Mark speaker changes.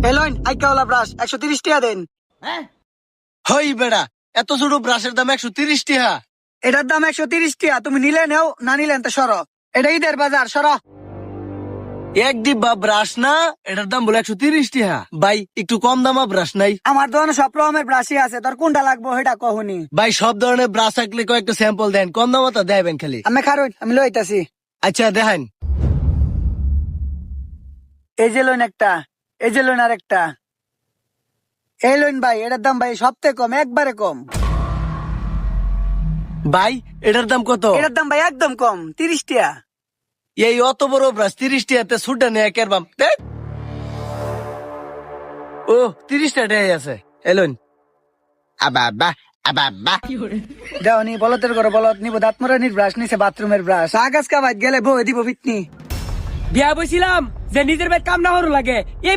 Speaker 1: Alone আইকাওয়ালা brush 130 টাকা দেন।
Speaker 2: হই বেড়া, এত ছোট ব্রাশের দাম 130 টাকা।
Speaker 1: এটার দাম 130 টাকা, তুমি নিলে নেও, না নিলেন তো সরো। এটা ঈদের বাজার, সরো।
Speaker 2: এক ডিব্বা ব্রাশ না, এটার দাম বলে 130 টাকা। ভাই একটু কম দামা ব্রাশ নাই?
Speaker 1: আমার দোকানে সব রকমের ব্রাশই আছে, তোর কোনটা লাগবো সেটা কহুনি।
Speaker 2: ভাই সব ধরনের ব্রাশ থাকলে কয়েকটা স্যাম্পল দেন, কম দামতা দেবেন খালি।
Speaker 1: আমি খারুন, আমি লইতাছি।
Speaker 2: আচ্ছা দেখেন।
Speaker 1: এই যে লোন একটা, এই যে লোন আর একটা। এই লোন ভাই, এটার দাম ভাই সবথেকে কম, একবারে কম।
Speaker 2: ভাই এটার দাম কত?
Speaker 1: এটার দাম ভাই একদম কম, 30 টাকা।
Speaker 2: এই অত বড় ব্রাশ 30 টাকাতে ছুটে নেয় কেরবাম। ও 30 টাকাই আছে। এলুন আবা
Speaker 1: দেওনি বলতের করে বলত নিব, দাঁত মরানির ব্রাশ নিছে, বাথরুমের ব্রাশ। আগাছ কাবাইত গেলে বই দিব পিটনি।
Speaker 3: বিয়া বসিলাম যে নিজের বেদ কাম না হরু লাগে, এই